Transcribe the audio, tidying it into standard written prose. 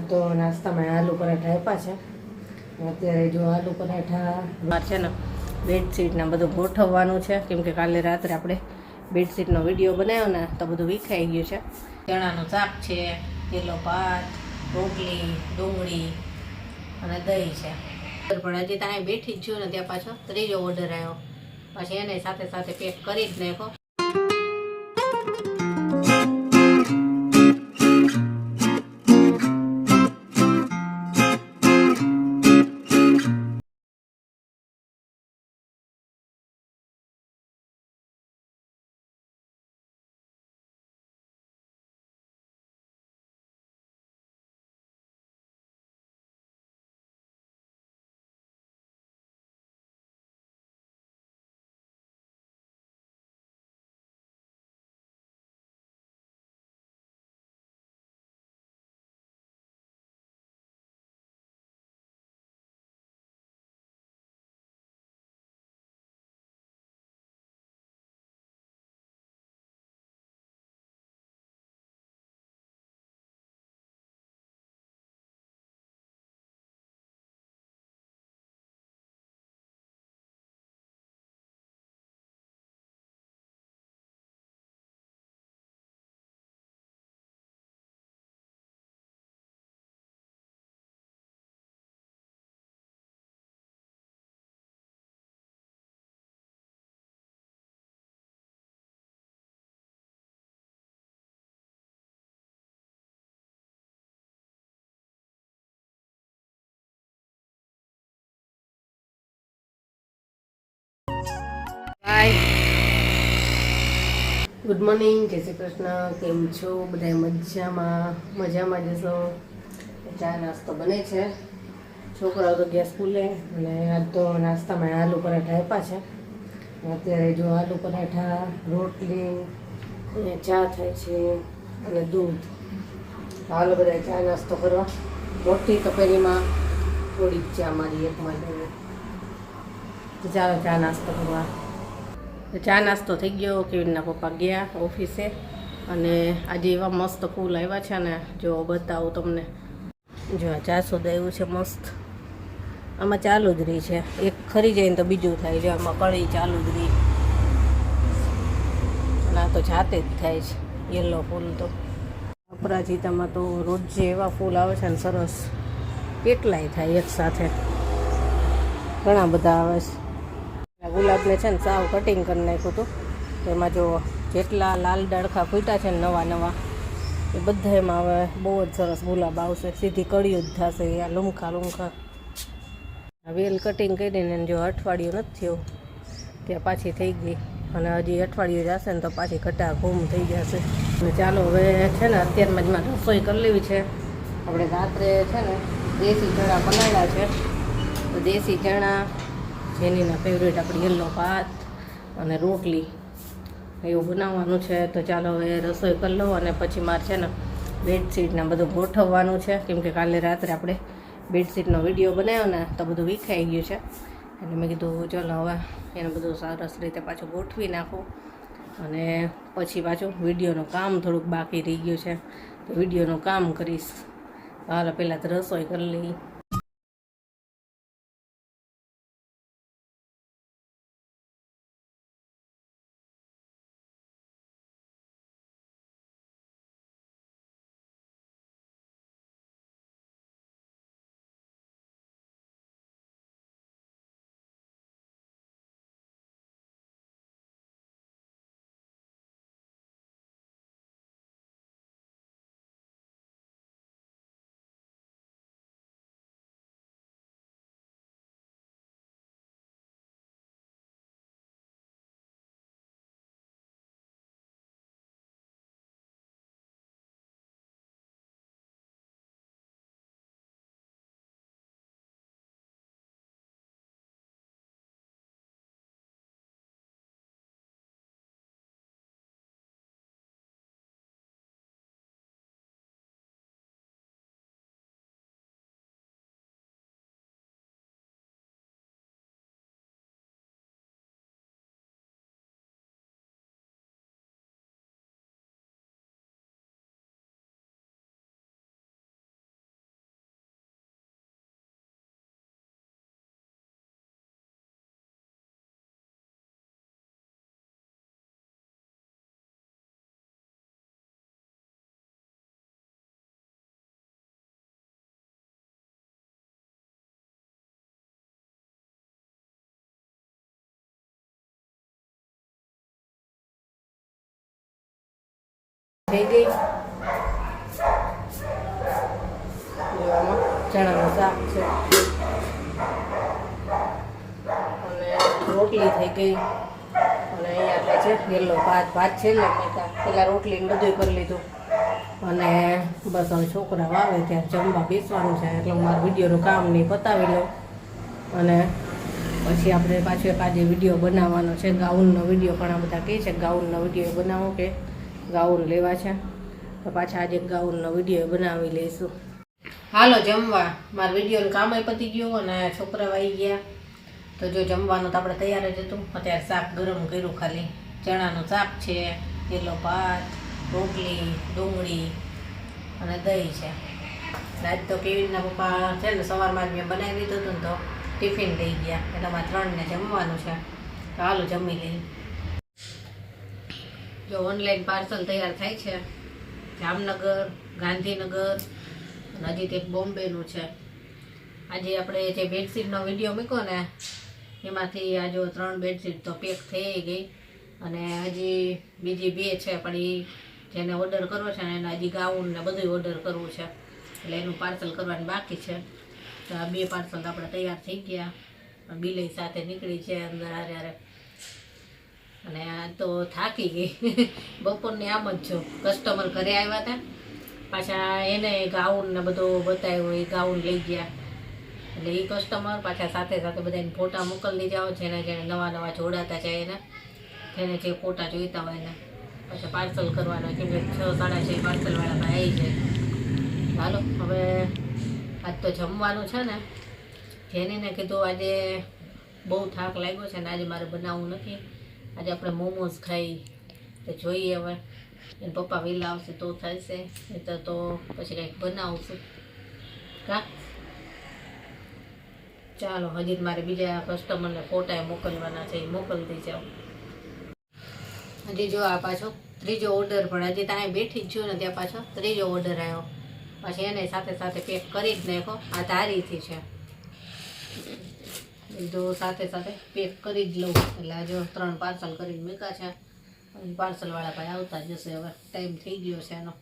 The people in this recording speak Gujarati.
તો નાસ્તામાં આલુ પરાઠા આપ્યા છે. અત્યારે જો આલુ પરાઠા છે ને બેડશીટને બધું ગોઠવવાનું છે, કેમ કે કાલે રાત્રે આપણે બેડશીટનો વિડીયો બનાવ્યો ને તો બધું વિખાઈ ગયું છે. ચણાનું શાક છે, લીલો ભાત, રોટલી, ડુંગળી અને દહીં છે. પણ હજી ત્યાં બેઠી જ છું ને ત્યાં પાછો ત્રીજો ઓર્ડર આવ્યો, પછી એને સાથે સાથે પેક કરી જ નાખ્યો. હાય, ગુડ મોર્નિંગ, જય શ્રી કૃષ્ણ. કેમ છો બધા? મજામાં જશો. ચા નાસ્તો બને છે, છોકરાઓ તો ગયા સ્કૂલે, અને આજ તો નાસ્તામાં આલુ પરાઠા આપ્યા છે. અત્યારે જો આલુ પરાઠા, રોટલી અને ચા થાય છે અને દૂધ. હાલો બધા ચા નાસ્તો કરવા. મોટી તપેલીમાં થોડીક ચા મારી એક માટે. ચાલો ચા નાસ્તો કરવા. ચા નાસ્તો થઈ ગયો. કેવીનના પપ્પા ગયા ઓફિસે, અને આજે એવા મસ્ત ફૂલ આવ્યા છે ને, જો બતાવું તમને. જો આ જાસૂદ આવ્યું છે મસ્ત, આમાં ચાલુ જ રહી છે, એક ખરી જાય ને તો બીજું થાય. જો આમાં કળી ચાલુ જ રહી, અને આ તો જાતે જ થાય છે યલો ફૂલ. તો અપરાજિતામાં તો રોજ જે એવા ફૂલ આવે છે ને સરસ, કેટલાય થાય એક સાથે, ઘણા બધા આવે છે. ગુલાબને છે ને સાવ કટિંગ કરી નાખ્યું હતું, એમાં જો જેટલા લાલ ડાળખા ફૂટ્યા છે ને નવા નવા, એ બધા એમાં હવે બહુ જ સરસ ગુલાબ આવશે. સીધી કળીઓ જ થશે આ લૂમખા. વેલ કટિંગ કરીને જો અઠવાડિયું નથી થયું ત્યાં પાછી થઈ ગઈ, અને હજી અઠવાડિયું જશે ને તો પાછી ઘટા ઘૂમ થઈ જશે. અને ચાલો હવે છે ને અત્યારમાં જ મારે રસોઈ કરી લેવી છે. આપણે રાત્રે છે ને દેશી ચણા બનાવ્યા છે, તો દેશી ચણા, જેનીના ફેવરેટ આપણી યલો ભાત અને રોટલી, એવું બનાવવાનું છે. તો ચાલો હવે રસોઈ કરી લો, અને પછી મારે છે ને બેડશીટને બધું ગોઠવવાનું છે, કેમ કે કાલે રાત્રે આપણે બેડશીટનો વિડીયો બનાવ્યો ને તો બધું વિખાઈ ગયું છે. એટલે મેં કીધું ચાલો હવે એને બધું સરસ રીતે પાછું ગોઠવી નાખું, અને પછી પાછું વિડીયોનું કામ થોડુંક બાકી રહી ગયું છે, તો વિડીયોનું કામ કરીશ. હાલો પહેલાં તો રસોઈ કરી લઈ. થઈ ગઈ. આમાં ચણાનું શાક છે અને રોટલી થઈ ગઈ. અને અહીંયા થાય છે યલો ભાત છે ને પેલા રોટલી બધું કરી લીધું. અને બસ હવે છોકરા આવે ત્યારે જમવા બેસવાનું છે એટલે હું મારા વિડીયોનું કામ નહીં પતાવી લઉં. અને પછી આપણે પાછો એક આજે વિડીયો બનાવવાનો છે, ગાઉનનો વિડીયો. ઘણા બધા કહે છે ગાઉનનો વિડીયો બનાવો કે ગાઉન લેવા છે, તો પાછા આજે ગાઉનનો વિડીયો બનાવી લઈશું. હાલો જમવા. મારા વિડીયોનું કામ પતી ગયું અને છોકરા આવી ગયા. તો જો જમવાનું તો આપણે તૈયાર જ હતું. અત્યારે શાક ગરમ કર્યું, ખાલી ચણાનું શાક છે, લીલો ભાત, રોટલી, ડુંગળી અને દહીં છે. આજ તો કેવીનના પપ્પા છે ને સવારમાં જ મેં બનાવી દીધું હતું ને તો ટિફિન લઈ ગયા એટલે અમારે 3ને જમવાનું છે. તો હાલો જમી લઈએ. જો ઓનલાઈન પાર્સલ તૈયાર થાય છે, જામનગર, ગાંધીનગર અને હજી એક બોમ્બેનું છે. આજે આપણે જે બેડશીટનો વિડીયો મૂક્યો ને એમાંથી આ જો 3 બેડશીટ તો પેક થઈ ગઈ અને હજી બીજી 2 છે, પણ એ જેને ઓર્ડર કરવો છે ને એને હજી ગાઉન ને બધું ઓર્ડર કરવું છે એટલે એનું પાર્સલ કરવાનું બાકી છે. તો આ 2 પાર્સલ આપણે તૈયાર થઈ ગયા. બિલઈ સાથે નીકળી છે અંદર હારે. અને આ તો થાકી ગઈ બપોરની આમ જ છો. કસ્ટમર ઘરે આવ્યા હતા, પાછા એને ગાઉન ને બધું બતાવ્યો, એ ગાઉન લઈ ગયા એટલે એ કસ્ટમર પાછા સાથે સાથે બધાને ફોટા મોકલી જાઓ, જેને જેને નવા જોડાતા છે એને જેને જે ફોટા જોઈતા હોય એને પાછા પાર્સલ કરવાનો. કેમ કે 6-6:30 પાર્સલવાળા ભાઈ આવી જાય. ચાલો હવે આજ તો જમવાનું છે ને, જેને કીધું આજે બહુ થાક લાગ્યો છે ને આજે મારે બનાવવું નથી, આજે આપણે મોમોઝ ખાઈ. તો જોઈએ હવે એને પપ્પા વહેલા આવશે તો થશે, નહીં તો પછી કંઈક બનાવશું કા. ચાલો હજી મારે બીજા કસ્ટમરને ફોટા મોકલવાના છે, એ મોકલતી જાઓ. હજી જો આ પાછો 3જો ઓર્ડર, પણ હજી ત્યાં બેઠી જ છું ને ત્યાં પાછો 3જો ઓર્ડર આવ્યો. પછી એને સાથે સાથે પેક કરી જ નાખો. આ ધારીથી છે, જો સાથે સાથે પેક કરી જ લઉં. એટલે જો 3 પાર્સલ કરીને મૂક્યા છે. પાર્સલવાળા ભાઈ આવતા જશે, હવે ટાઈમ થઈ ગયો છે એનો.